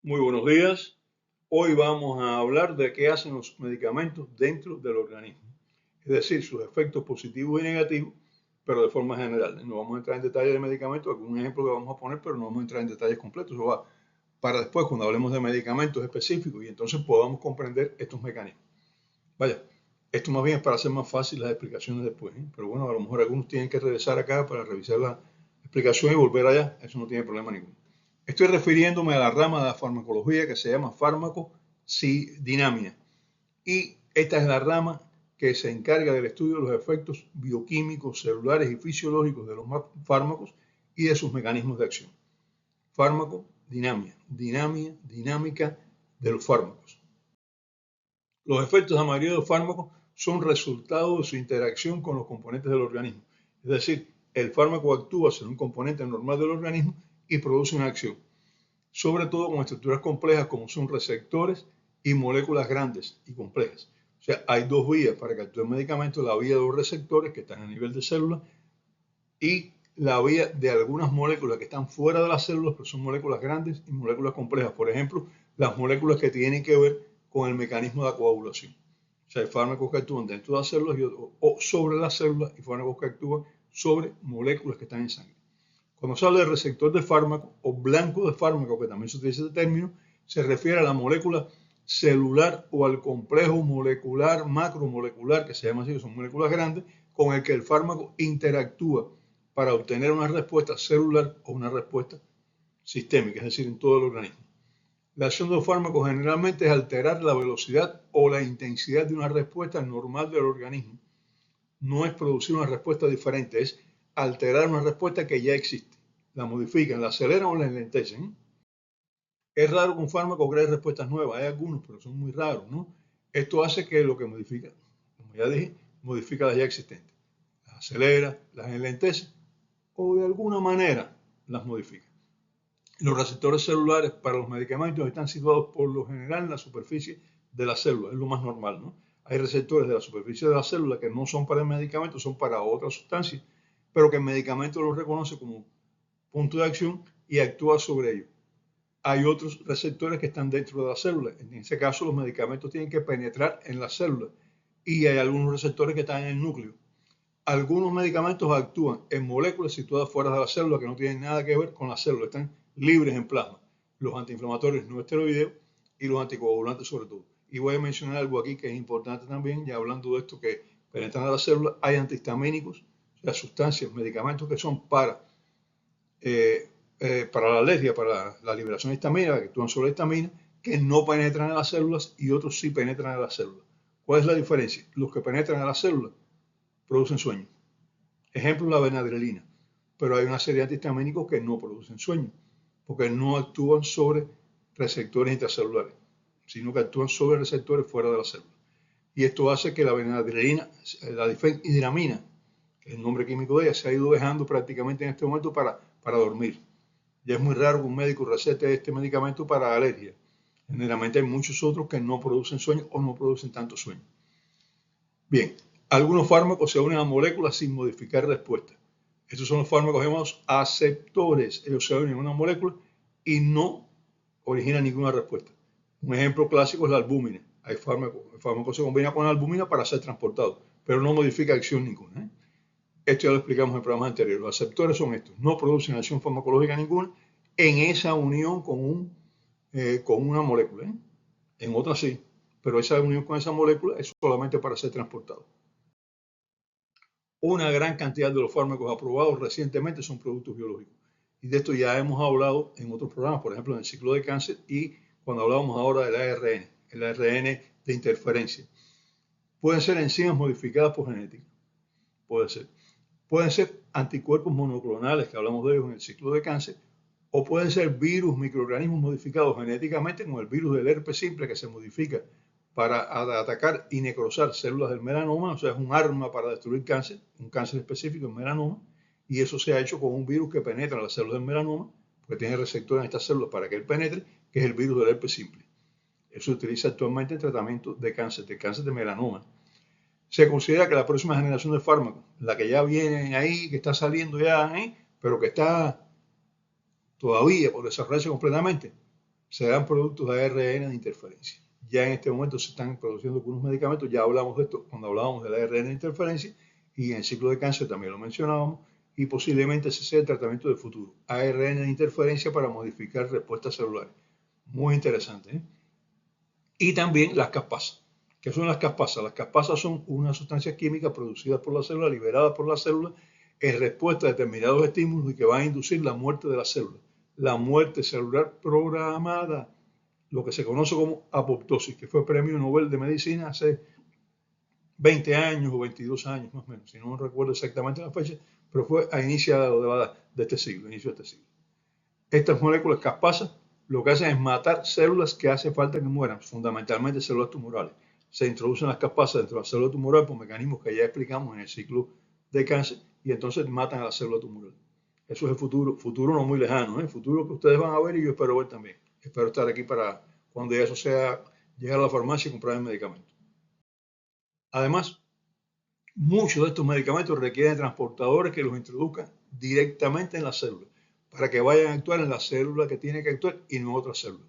Muy buenos días. Hoy vamos a hablar de qué hacen los medicamentos dentro del organismo, es decir, sus efectos positivos y negativos, pero de forma general. No vamos a entrar en detalles de medicamentos, algún ejemplo que vamos a poner, pero no vamos a entrar en detalles completos. Eso va para después, cuando hablemos de medicamentos específicos y entonces podamos comprender estos mecanismos. Vaya, esto más bien es para hacer más fácil las explicaciones después, ¿eh? Pero bueno, a lo mejor algunos tienen que regresar acá para revisar la explicación y volver allá. Eso no tiene problema ninguno. Estoy refiriéndome a la rama de la farmacología que se llama farmacodinamia. Y esta es la rama que se encarga del estudio de los efectos bioquímicos, celulares y fisiológicos de los fármacos y de sus mecanismos de acción. Farmacodinamia, dinámica de los fármacos. Los efectos de la mayoría de los fármacos son resultado de su interacción con los componentes del organismo. Es decir, el fármaco actúa sobre un componente normal del organismo y produce una acción, sobre todo con estructuras complejas como son receptores y moléculas grandes y complejas. O sea, hay dos vías para que actúe el medicamento: la vía de los receptores, que están a nivel de células, y la vía de algunas moléculas que están fuera de las células, pero son moléculas grandes y moléculas complejas. Por ejemplo, las moléculas que tienen que ver con el mecanismo de coagulación. O sea, hay fármacos que actúan dentro de las células o sobre las células, y fármacos que actúan sobre moléculas que están en sangre. Cuando se habla de receptor de fármaco o blanco de fármaco, que también se utiliza este término, se refiere a la molécula celular o al complejo molecular, macromolecular, que se llama así, que son moléculas grandes, con el que el fármaco interactúa para obtener una respuesta celular o una respuesta sistémica, es decir, en todo el organismo. La acción de los fármacos generalmente es alterar la velocidad o la intensidad de una respuesta normal del organismo. No es producir una respuesta diferente, es alterar una respuesta que ya existe. La modifican, la aceleran o la enlentecen. Es raro que un fármaco cree respuestas nuevas, hay algunos, pero son muy raros, ¿no? Esto hace que lo que modifica, como ya dije, modifica las ya existentes. Las acelera, las enlentece o de alguna manera las modifica. Los receptores celulares para los medicamentos están situados por lo general en la superficie de la célula, es lo más normal, ¿no? Hay receptores de la superficie de la célula que no son para el medicamento, son para otras sustancias, pero que el medicamento los reconoce como punto de acción y actúa sobre ellos. Hay otros receptores que están dentro de la célula. En ese caso, los medicamentos tienen que penetrar en la célula, y hay algunos receptores que están en el núcleo. Algunos medicamentos actúan en moléculas situadas fuera de la célula que no tienen nada que ver con la célula, están libres en plasma. Los antiinflamatorios no esteroideos y los anticoagulantes sobre todo. Y voy a mencionar algo aquí que es importante también, ya hablando de esto que penetran a la célula. Hay antihistamínicos, o sea, sustancias, medicamentos que son para la alergia, para la liberación histamínica, que actúan sobre la histamina, que no penetran en las células, y otros sí penetran en las células. ¿Cuál es la diferencia? Los que penetran en las células producen sueño. Ejemplo, la benadrelina. Pero hay una serie de antihistamínicos que no producen sueño, porque no actúan sobre receptores intracelulares, sino que actúan sobre receptores fuera de la célula. Y esto hace que la benadrelina, la difenhidramina, que es el nombre químico de ella, se ha ido dejando prácticamente en este momento para dormir. Ya es muy raro que un médico recete este medicamento para alergia. Generalmente hay muchos otros que no producen sueño o no producen tanto sueño. Bien, algunos fármacos se unen a moléculas sin modificar respuesta. Estos son los fármacos llamados aceptores. Ellos se unen a una molécula y no originan ninguna respuesta. Un ejemplo clásico es la albúmina. El fármaco se combina con la albúmina para ser transportado, pero no modifica acción ninguna. Esto ya lo explicamos en programas anteriores. Los aceptores son estos: no producen acción farmacológica ninguna en esa unión con una molécula. En otras sí, pero esa unión con esa molécula es solamente para ser transportado. Una gran cantidad de los fármacos aprobados recientemente son productos biológicos. Y de esto ya hemos hablado en otros programas, por ejemplo en el ciclo de cáncer y cuando hablábamos ahora del ARN, el ARN de interferencia. Pueden ser enzimas modificadas por genética, puede ser. Pueden ser anticuerpos monoclonales, que hablamos de ellos en el ciclo de cáncer, o pueden ser virus, microorganismos modificados genéticamente, como el virus del herpes simple, que se modifica para atacar y necrosar células del melanoma. O sea, es un arma para destruir cáncer, un cáncer específico, el melanoma, y eso se ha hecho con un virus que penetra en las células del melanoma, porque tiene receptores en estas células para que él penetre, que es el virus del herpes simple. Eso se utiliza actualmente en tratamiento de cáncer de melanoma. Se considera que la próxima generación de fármacos, la que ya viene ahí, que está saliendo ya, pero que está todavía por desarrollarse completamente, se dan productos de ARN de interferencia. Ya en este momento se están produciendo algunos medicamentos, ya hablamos de esto cuando hablábamos del ARN de interferencia, y en el ciclo de cáncer también lo mencionábamos, y posiblemente ese sea el tratamiento del futuro. ARN de interferencia para modificar respuestas celulares. Muy interesante, ¿eh? Y también las caspasas. ¿Qué son las caspasas? Las caspasas son unas sustancias químicas producidas por la célula, liberadas por la célula, en respuesta a determinados estímulos y que van a inducir la muerte de la célula. La muerte celular programada, lo que se conoce como apoptosis, que fue premio Nobel de Medicina hace 20 años o 22 años más o menos, si no recuerdo exactamente la fecha, pero fue a inicio de este siglo, inicio de este siglo. Estas moléculas caspasas lo que hacen es matar células que hace falta que mueran, fundamentalmente células tumorales. Se introducen las caspasas dentro de la célula tumoral por mecanismos que ya explicamos en el ciclo de cáncer y entonces matan a la célula tumoral. Eso es el futuro, futuro no muy lejano, ¿eh? El futuro que ustedes van a ver y yo espero ver también. Espero estar aquí para cuando ya eso sea llegar a la farmacia y comprar el medicamento. Además, muchos de estos medicamentos requieren transportadores que los introduzcan directamente en la célula para que vayan a actuar en la célula que tiene que actuar y no en otra célula.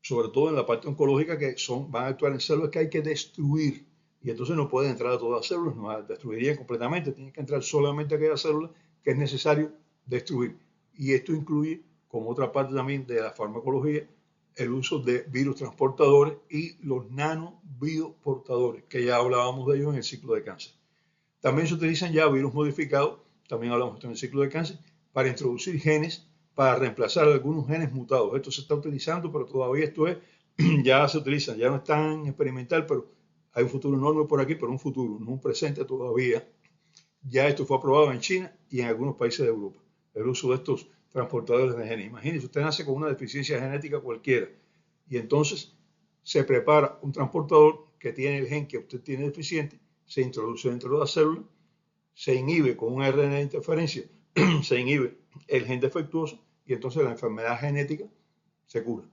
Sobre todo en la parte oncológica que van a actuar en células que hay que destruir y entonces no pueden entrar a todas las células, no las destruirían completamente, tienen que entrar solamente a aquellas células que es necesario destruir. Y esto incluye, como otra parte también de la farmacología, el uso de virus transportadores y los nanobioportadores, que ya hablábamos de ellos en el ciclo de cáncer. También se utilizan ya virus modificados, también hablamos esto en el ciclo de cáncer, para introducir genes, para reemplazar algunos genes mutados. Esto se está utilizando, pero todavía esto es, ya se utiliza, ya no es tan experimental, pero hay un futuro enorme por aquí, pero un futuro, no un presente todavía. Ya esto fue aprobado en China y en algunos países de Europa, el uso de estos transportadores de genes. Imagínense, usted nace con una deficiencia genética cualquiera y entonces se prepara un transportador que tiene el gen que usted tiene deficiente, se introduce dentro de la célula, se inhibe con un ARN de interferencia, se inhibe el gen defectuoso y entonces la enfermedad genética se cura.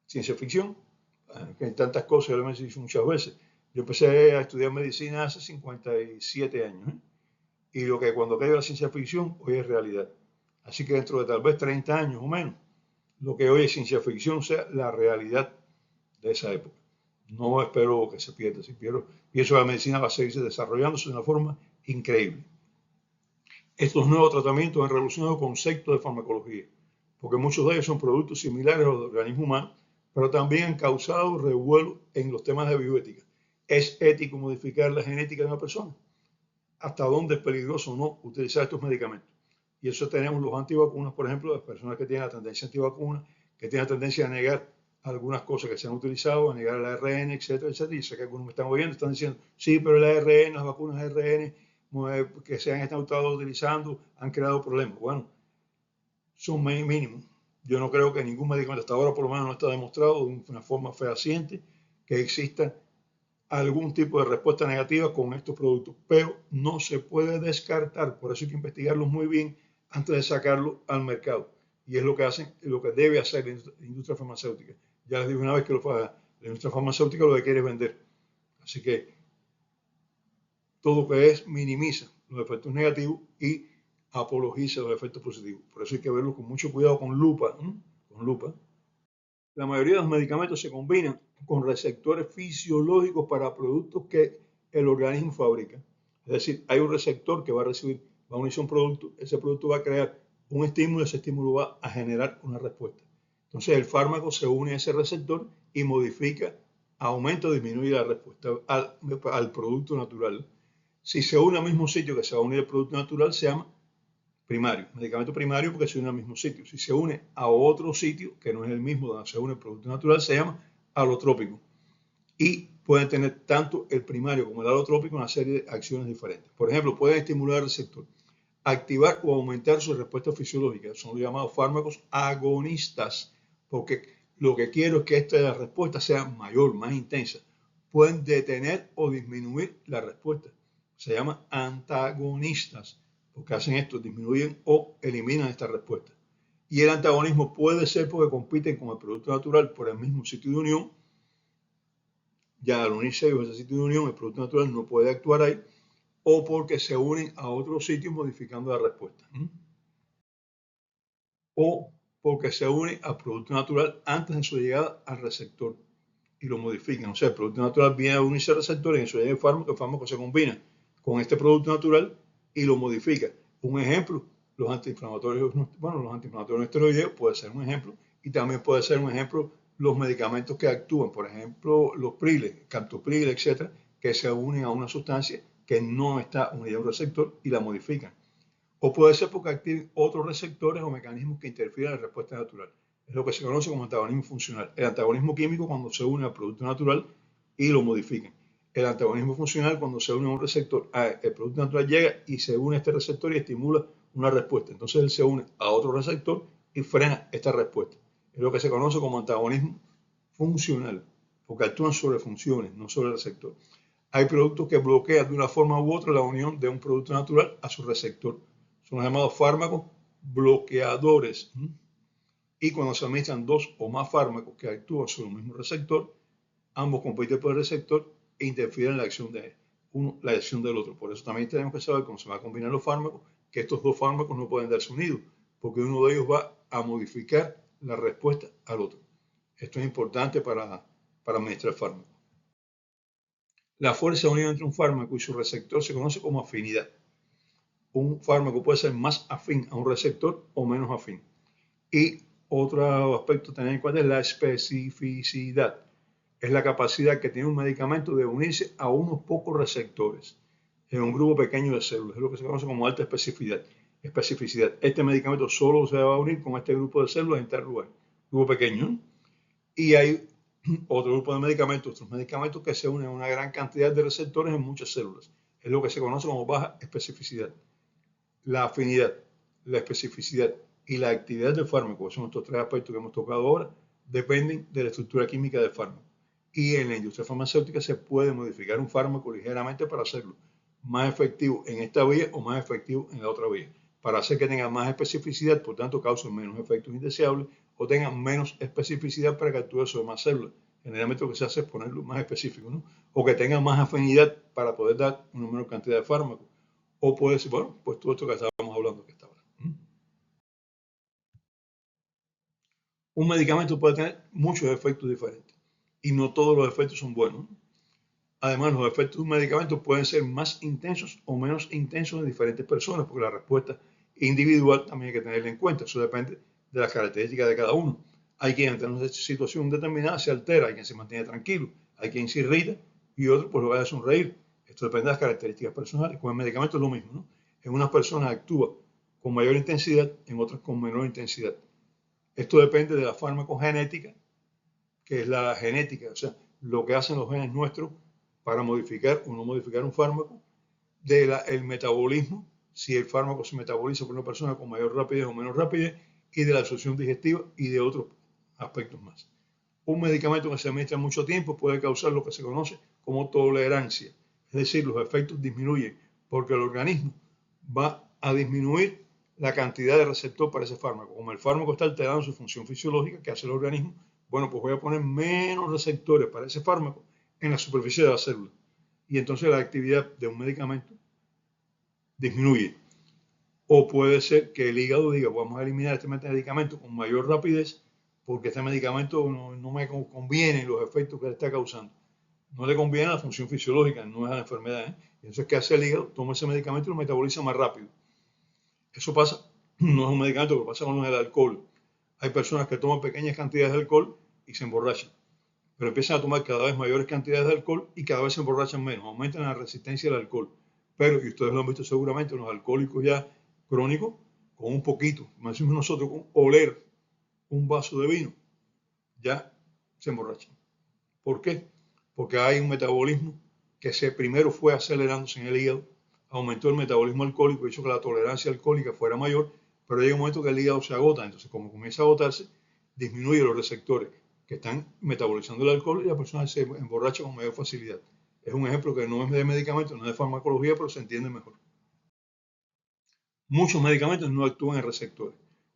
Ciencia ficción, que hay tantas cosas, yo lo he dicho muchas veces. Yo empecé a estudiar medicina hace 57 años, ¿eh? Y lo que cuando cayó la ciencia ficción, hoy es realidad. Así que dentro de tal vez 30 años o menos, lo que hoy es ciencia ficción sea la realidad de esa época. No espero que se pierda, pienso que la medicina va a seguir desarrollándose de una forma increíble. Estos nuevos tratamientos han revolucionado conceptos de farmacología, porque muchos de ellos son productos similares a los del organismo humano, pero también han causado revuelo en los temas de bioética. ¿Es ético modificar la genética de una persona? ¿Hasta dónde es peligroso o no utilizar estos medicamentos? Y eso tenemos los antivacunas, por ejemplo, las personas que tienen la tendencia antivacuna, que tienen la tendencia a negar algunas cosas que se han utilizado, a negar el ARN, etcétera, etcétera. Y sé que algunos me están oyendo, están diciendo, sí, pero el ARN, las vacunas ARN que se han estado utilizando han creado problemas. Bueno, son mínimos. Yo no creo que ningún medicamento hasta ahora por lo menos no está demostrado de una forma fehaciente que exista algún tipo de respuesta negativa con estos productos, pero no se puede descartar, por eso hay que investigarlos muy bien antes de sacarlos al mercado. Y es lo que hacen, lo que debe hacer la industria farmacéutica. Ya les dije una vez que la industria farmacéutica lo que quiere es vender. Así que todo lo que es minimiza los efectos negativos y apologiza los efectos positivos. Por eso hay que verlo con mucho cuidado, con lupa, ¿eh? Con lupa. La mayoría de los medicamentos se combinan con receptores fisiológicos para productos que el organismo fabrica. Es decir, hay un receptor que va a recibir, va a unirse a un producto, ese producto va a crear un estímulo, ese estímulo va a generar una respuesta. Entonces el fármaco se une a ese receptor y modifica, aumenta o disminuye la respuesta al producto natural. Si se une al mismo sitio que se va a unir el producto natural, se llama primario, medicamento primario porque se une al mismo sitio. Si se une a otro sitio, que no es el mismo donde se une el producto natural, se llama alotrópico. Y pueden tener tanto el primario como el alotrópico una serie de acciones diferentes. Por ejemplo, pueden estimular el receptor, activar o aumentar su respuesta fisiológica. Son los llamados fármacos agonistas, porque lo que quiero es que esta respuesta sea mayor, más intensa. Pueden detener o disminuir la respuesta. Se llaman antagonistas, porque hacen esto, disminuyen o eliminan esta respuesta. Y el antagonismo puede ser porque compiten con el producto natural por el mismo sitio de unión. Ya al unirse ellos a ese sitio de unión, el producto natural no puede actuar ahí, o porque se unen a otros sitios modificando la respuesta. O porque se une al producto natural antes de su llegada al receptor y lo modifican. O sea, el producto natural viene a unirse al receptor y en su llegada el fármaco se combina con este producto natural y lo modifica. Un ejemplo, los antiinflamatorios, bueno, los antiinflamatorios esteroideos puede ser un ejemplo, y también puede ser un ejemplo los medicamentos que actúan, por ejemplo, los priles, captopril, etcétera, que se unen a una sustancia que no está unida a un receptor y la modifican. O puede ser porque activen otros receptores o mecanismos que interfieren en la respuesta natural. Es lo que se conoce como antagonismo funcional. El antagonismo químico cuando se une al producto natural y lo modifican. El antagonismo funcional cuando se une a un receptor, el producto natural llega y se une a este receptor y estimula una respuesta. Entonces él se une a otro receptor y frena esta respuesta. Es lo que se conoce como antagonismo funcional, porque actúan sobre funciones, no sobre el receptor. Hay productos que bloquean de una forma u otra la unión de un producto natural a su receptor. Son los llamados fármacos bloqueadores. Y cuando se administran dos o más fármacos que actúan sobre el mismo receptor, ambos compiten por el receptor e interfieren en la acción de uno, la acción del otro. Por eso también tenemos que saber cómo se van a combinar los fármacos, que estos dos fármacos no pueden darse unidos, porque uno de ellos va a modificar la respuesta al otro. Esto es importante para administrar fármacos. La fuerza de unión entre un fármaco y su receptor se conoce como afinidad. Un fármaco puede ser más afín a un receptor o menos afín. Y otro aspecto a tener en cuenta es la especificidad. Es la capacidad que tiene un medicamento de unirse a unos pocos receptores en un grupo pequeño de células. Es lo que se conoce como alta especificidad. Este medicamento solo se va a unir con este grupo de células en tal lugar. Grupo pequeño. Y hay otro grupo de medicamentos, otros medicamentos que se unen a una gran cantidad de receptores en muchas células. Es lo que se conoce como baja especificidad. La afinidad, la especificidad y la actividad del fármaco, que son estos tres aspectos que hemos tocado ahora, dependen de la estructura química del fármaco. Y en la industria farmacéutica se puede modificar un fármaco ligeramente para hacerlo más efectivo en esta vía o más efectivo en la otra vía, para hacer que tenga más especificidad, por tanto cause menos efectos indeseables, o tenga menos especificidad para que actúe sobre más células. Generalmente lo que se hace es ponerlo más específico, ¿no? O que tenga más afinidad para poder dar una menor cantidad de fármacos. O puede ser, bueno, pues todo esto que estábamos hablando que está ahora. Un medicamento puede tener muchos efectos diferentes y no todos los efectos son buenos. Además, los efectos de un medicamento pueden ser más intensos o menos intensos en diferentes personas, porque la respuesta individual también hay que tenerla en cuenta. Eso depende de las características de cada uno. Hay quien ante una situación determinada se altera, hay quien se mantiene tranquilo, hay quien se irrita y otro pues lo va a sonreír. Esto depende de las características personales. Con el medicamento es lo mismo, ¿no? En unas personas actúa con mayor intensidad, en otras con menor intensidad. Esto depende de la farmacogenética, que es la genética, o sea, lo que hacen los genes nuestros para modificar o no modificar un fármaco, del metabolismo, si el fármaco se metaboliza por una persona con mayor rapidez o menor rapidez, y de la absorción digestiva y de otros aspectos más. Un medicamento que se administra mucho tiempo puede causar lo que se conoce como tolerancia, es decir, los efectos disminuyen porque el organismo va a disminuir la cantidad de receptor para ese fármaco. Como el fármaco está alterando su función fisiológica que hace el organismo, bueno, pues voy a poner menos receptores para ese fármaco en la superficie de la célula. Y entonces la actividad de un medicamento disminuye. O puede ser que el hígado diga, vamos a eliminar este medicamento con mayor rapidez porque este medicamento no me conviene los efectos que le está causando. No le conviene a la función fisiológica, no es a la enfermedad. Entonces, ¿qué hace el hígado? Toma ese medicamento y lo metaboliza más rápido. Eso pasa, no es un medicamento, pero pasa con el alcohol. Hay personas que toman pequeñas cantidades de alcohol y se emborrachan, pero empiezan a tomar cada vez mayores cantidades de alcohol y cada vez se emborrachan menos, aumentan la resistencia al alcohol. Pero, y ustedes lo han visto seguramente, los alcohólicos ya crónicos, con un poquito, como decimos nosotros, con oler un vaso de vino, ya se emborrachan. ¿Por qué? Porque hay un metabolismo que primero fue acelerándose en el hígado, aumentó el metabolismo alcohólico, hizo que la tolerancia alcohólica fuera mayor, pero llega un momento que el hígado se agota, entonces como comienza a agotarse, disminuye los receptores que están metabolizando el alcohol y la persona se emborracha con mayor facilidad. Es un ejemplo que no es de medicamento, no es de farmacología, pero se entiende mejor. Muchos medicamentos no actúan en receptores.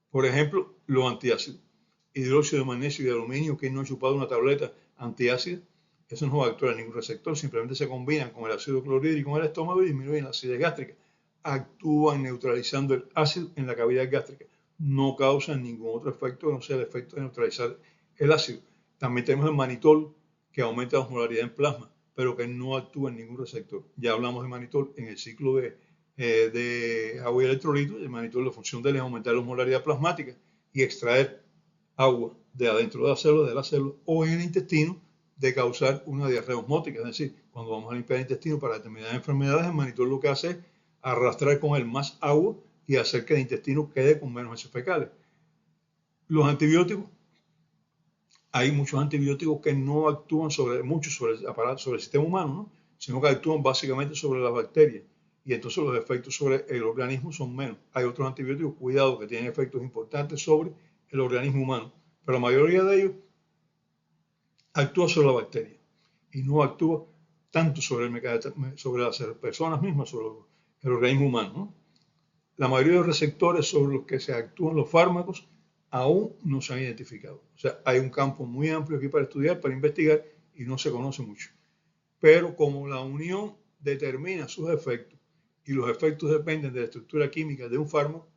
Por ejemplo, los antiácidos. Hidróxido de magnesio y de aluminio, que no ha chupado una tableta antiácida, eso no va a actuar en ningún receptor, simplemente se combinan con el ácido clorhídrico en el estómago y disminuyen la acidez gástrica. Actúan neutralizando el ácido en la cavidad gástrica. no causan ningún otro efecto que no sea el efecto de neutralizar el ácido. También tenemos el manitol, que aumenta la osmolaridad en plasma, pero que no actúa en ningún receptor. Ya hablamos de manitol en el ciclo de agua y electrolitos. El manitol, la función de él es aumentar la osmolaridad plasmática y extraer agua de adentro de la célula o en el intestino, de causar una diarrea osmótica. Es decir, cuando vamos a limpiar el intestino para determinadas enfermedades, el manitol lo que hace es arrastrar con él más agua y hacer que el intestino quede con menos heces fecales. Los antibióticos, hay muchos antibióticos que no actúan sobre el aparato, sobre el sistema humano, ¿no? Sino que actúan básicamente sobre las bacterias. Y entonces los efectos sobre el organismo son menos. Hay otros antibióticos, cuidado, que tienen efectos importantes sobre el organismo humano, pero la mayoría de ellos actúa sobre la bacteria y no actúa tanto sobre las personas mismas, sobre el organismo humano, ¿no? La mayoría de los receptores sobre los que se actúan los fármacos aún no se han identificado. O sea, hay un campo muy amplio aquí para estudiar, para investigar, y no se conoce mucho. Pero como la unión determina sus efectos y los efectos dependen de la estructura química de un fármaco,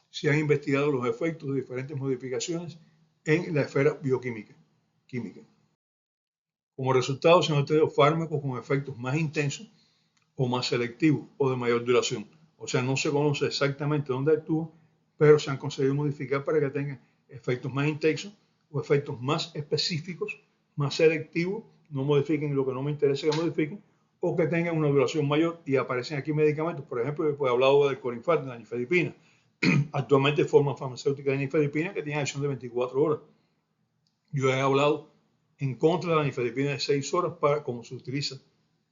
se han investigado los efectos de diferentes modificaciones en la esfera bioquímica. Como resultado, se han obtenido fármacos con efectos más intensos o más selectivos o de mayor duración. O sea, no se conoce exactamente dónde actúa, pero se han conseguido modificar para que tengan efectos más intensos o efectos más específicos, más selectivos, no modifiquen lo que no me interesa que modifiquen, o que tengan una duración mayor. Y aparecen aquí medicamentos, por ejemplo, he hablado del Corinfat, de la nifedipina. Actualmente forma farmacéutica de nifedipina que tiene acción de 24 horas. Yo he hablado en contra de la nifedipina de 6 horas, para como se utiliza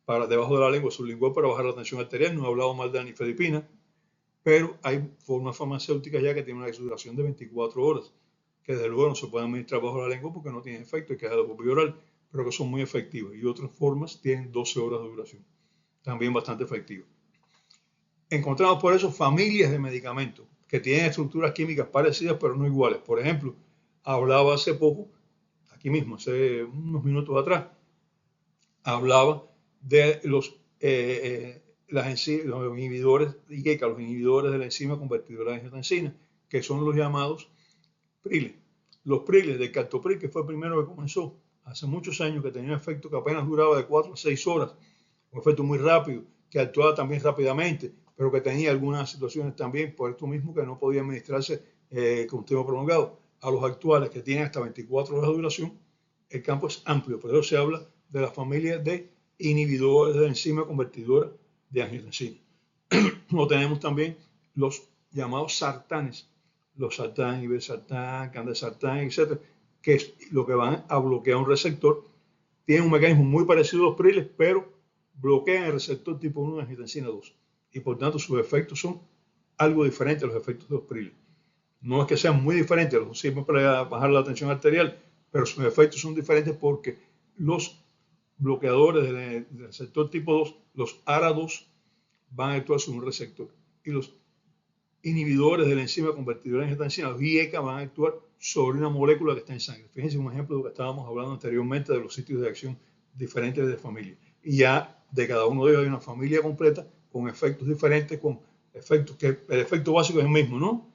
para debajo de la lengua sublingual para bajar la tensión arterial. No he hablado mal de la nifedipina, pero hay formas farmacéuticas ya que tienen una duración de 24 horas, que desde luego no se pueden administrar bajo la lengua porque no tienen efecto, hay que dejarlo por vía oral, pero que son muy efectivas. Y otras formas tienen 12 horas de duración, también bastante efectivas. Encontramos por eso familias de medicamentos que tienen estructuras químicas parecidas pero no iguales. Por ejemplo, hablaba hace poco, aquí mismo, hace unos minutos atrás, hablaba de los inhibidores IgG, los inhibidores de la enzima convertidora de angiotensina, que son los llamados priles. Los priles del captopril, que fue el primero que comenzó hace muchos años, que tenía un efecto que apenas duraba de 4 a 6 horas, un efecto muy rápido, que actuaba también rápidamente, pero que tenía algunas situaciones también, por esto mismo, que no podía administrarse con un tiempo prolongado. A los actuales, que tienen hasta 24 horas de duración, el campo es amplio, por eso se habla de la familia de inhibidores de la enzima convertidora de angiotensina. O tenemos también los llamados sartanes, los sartán, ibersartán, candesartán, etc., que es lo que van a bloquear un receptor. Tienen un mecanismo muy parecido a los priles, pero bloquean el receptor tipo 1 de angiotensina 2. Y por tanto sus efectos son algo diferentes a los efectos de los priles. No es que sean muy diferentes, los sirven para bajar la tensión arterial, pero sus efectos son diferentes porque los bloqueadores del receptor tipo 2, los ARA2, van a actuar sobre un receptor. Y los inhibidores de la enzima convertidora de angiotensina, los IECA, van a actuar sobre una molécula que está en sangre. Fíjense un ejemplo de lo que estábamos hablando anteriormente de los sitios de acción diferentes de familia. Y ya de cada uno de ellos hay una familia completa con efectos diferentes, con efectos que el efecto básico es el mismo, ¿no?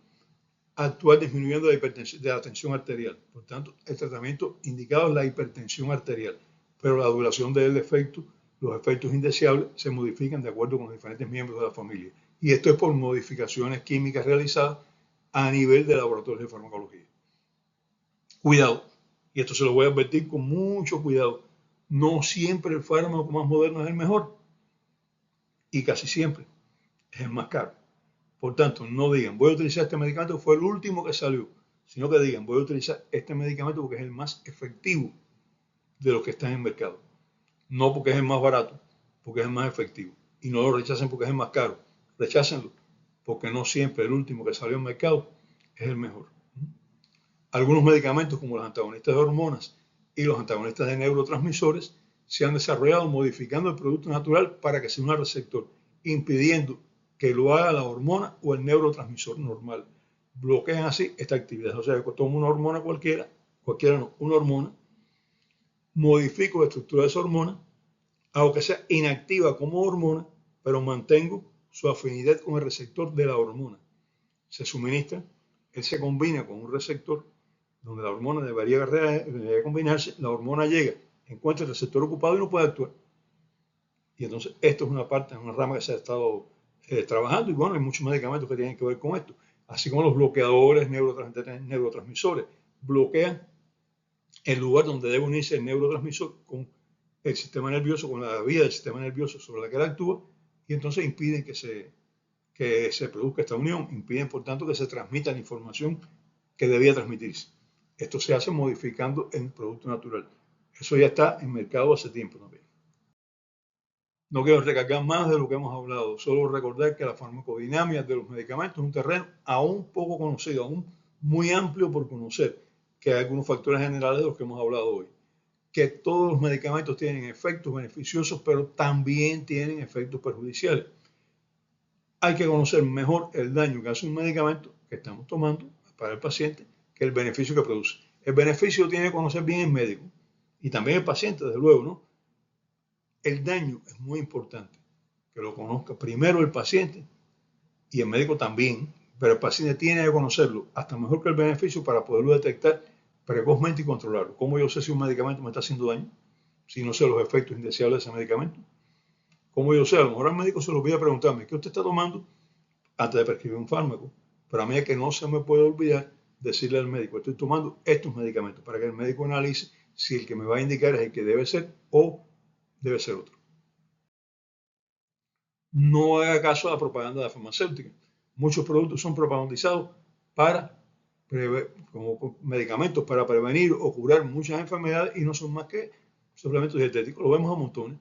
Actuar disminuyendo la tensión arterial. Por tanto, el tratamiento indicado es la hipertensión arterial, pero la duración del efecto, los efectos indeseables, se modifican de acuerdo con los diferentes miembros de la familia. Y esto es por modificaciones químicas realizadas a nivel de laboratorios de farmacología. Cuidado, y esto se lo voy a advertir con mucho cuidado, no siempre el fármaco más moderno es el mejor, y casi siempre es el más caro. Por tanto, no digan, voy a utilizar este medicamento, fue el último que salió, sino que digan, voy a utilizar este medicamento porque es el más efectivo de los que están en el mercado. No porque es el más barato, porque es el más efectivo. Y no lo rechacen porque es el más caro. Rechácenlo, porque no siempre el último que salió al mercado es el mejor. Algunos medicamentos, como los antagonistas de hormonas y los antagonistas de neurotransmisores, se han desarrollado modificando el producto natural para que sea un receptor, impidiendo que lo haga la hormona o el neurotransmisor normal. Bloquean así esta actividad. O sea, que tomo una hormona cualquiera no, una hormona, modifico la estructura de esa hormona, hago que sea inactiva como hormona, pero mantengo su afinidad con el receptor de la hormona. Se suministra él se combina con un receptor donde la hormona debería combinarse, la hormona llega, encuentra el receptor ocupado y no puede actuar. Y entonces esto es una parte, una rama que se ha estado trabajando y bueno, hay muchos medicamentos que tienen que ver con esto, así como los bloqueadores neurotransmisores, bloquean el lugar donde debe unirse el neurotransmisor con el sistema nervioso, con la vía del sistema nervioso sobre la que él actúa, y entonces impiden que se produzca esta unión, impiden por tanto que se transmita la información que debía transmitirse. Esto se hace modificando el producto natural. Eso ya está en mercado hace tiempo también. No quiero recargar más de lo que hemos hablado, solo recordar que la farmacodinámica de los medicamentos es un terreno aún poco conocido, aún muy amplio por conocer, que hay algunos factores generales de los que hemos hablado hoy. Que todos los medicamentos tienen efectos beneficiosos, pero también tienen efectos perjudiciales. Hay que conocer mejor el daño que hace un medicamento que estamos tomando para el paciente que el beneficio que produce. El beneficio lo tiene que conocer bien el médico y también el paciente, desde luego, ¿no? El daño es muy importante que lo conozca primero el paciente y el médico también, pero el paciente tiene que conocerlo hasta mejor que el beneficio para poderlo detectar precozmente y controlarlo. ¿Cómo yo sé si un medicamento me está haciendo daño? Si no sé los efectos indeseables de ese medicamento. ¿Cómo yo sé? A lo mejor al médico se lo voy a preguntarme, ¿qué usted está tomando? Antes de prescribir un fármaco. Pero a mí es que no se me puede olvidar decirle al médico, estoy tomando estos medicamentos, para que el médico analice si el que me va a indicar es el que debe ser o debe ser otro. No haga caso a la propaganda de la farmacéutica. Muchos productos son propagandizados como medicamentos para prevenir o curar muchas enfermedades y no son más que suplementos dietéticos. Lo vemos a montones.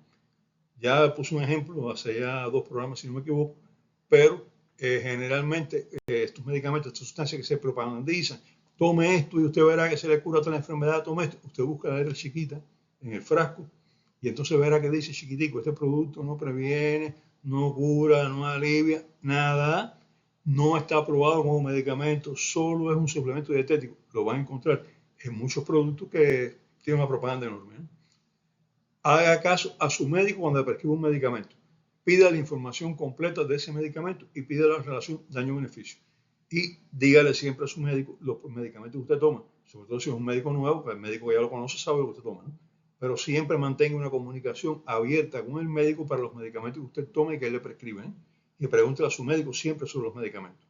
Ya puse un ejemplo hace ya 2 programas, si no me equivoco, pero generalmente estos medicamentos, estas sustancias que se propagandizan, tome esto y usted verá que se le cura toda la enfermedad, tome esto. Usted busca la letra chiquita en el frasco y entonces verá que dice chiquitico, este producto no previene, no cura, no alivia, nada, no está aprobado como medicamento, solo es un suplemento dietético. Lo van a encontrar en muchos productos que tienen una propaganda enorme. Haga caso a su médico cuando le prescriba un medicamento. Pida la información completa de ese medicamento y pida la relación daño-beneficio. Y dígale siempre a su médico los medicamentos que usted toma, sobre todo si es un médico nuevo, pues el médico que ya lo conoce sabe lo que usted toma, ¿no? Pero siempre mantenga una comunicación abierta con el médico para los medicamentos que usted tome y que él le prescribe, ¿eh? Y pregúntele a su médico siempre sobre los medicamentos.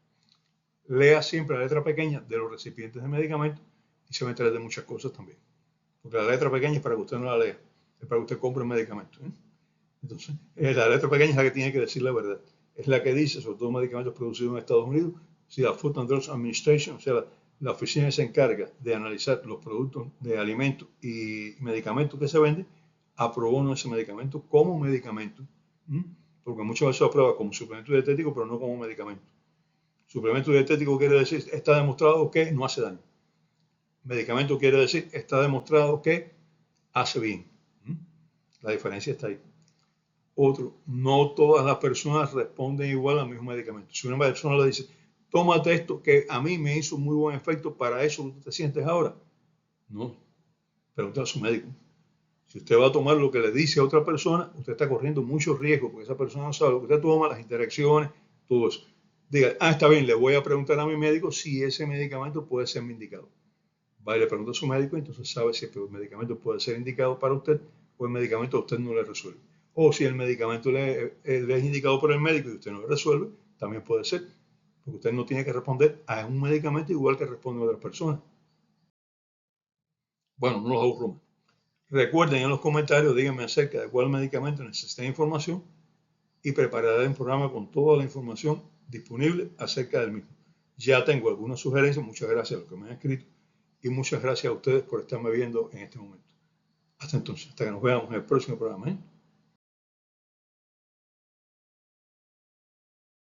Lea siempre la letra pequeña de los recipientes de medicamentos y se va a enterar de muchas cosas también. Porque la letra pequeña es para que usted no la lea, es para que usted compre el medicamento, ¿eh? Entonces, la letra pequeña es la que tiene que decir la verdad. Es la que dice, sobre todo medicamentos producidos en Estados Unidos, si la Food and Drug Administration, o sea, la oficina que se encarga de analizar los productos de alimentos y medicamentos que se venden, aprobó no ese medicamento como medicamento. Porque muchas veces se aprueba como suplemento dietético, pero no como medicamento. Suplemento dietético quiere decir, está demostrado que no hace daño. Medicamento quiere decir, está demostrado que hace bien. La diferencia está ahí. Otro, no todas las personas responden igual al mismo medicamento. Si una persona le dice, tómate esto que a mí me hizo muy buen efecto, para eso tú te sientes ahora. No, pregúntale a su médico. Si usted va a tomar lo que le dice a otra persona, usted está corriendo muchos riesgos porque esa persona no sabe lo que usted toma, las interacciones, todo eso. Diga, está bien, le voy a preguntar a mi médico si ese medicamento puede ser indicado. Va y le pregunta a su médico, entonces sabe si el medicamento puede ser indicado para usted o el medicamento a usted no le resuelve. O si el medicamento le es indicado por el médico y usted no le resuelve, también puede ser. Porque usted no tiene que responder a un medicamento igual que responde a otras personas. Bueno, no los aburro más. Recuerden en los comentarios, díganme acerca de cuál medicamento necesitan información y prepararé un programa con toda la información disponible acerca del mismo. Ya tengo algunas sugerencias, muchas gracias a los que me han escrito y muchas gracias a ustedes por estarme viendo en este momento. Hasta entonces, hasta que nos veamos en el próximo programa.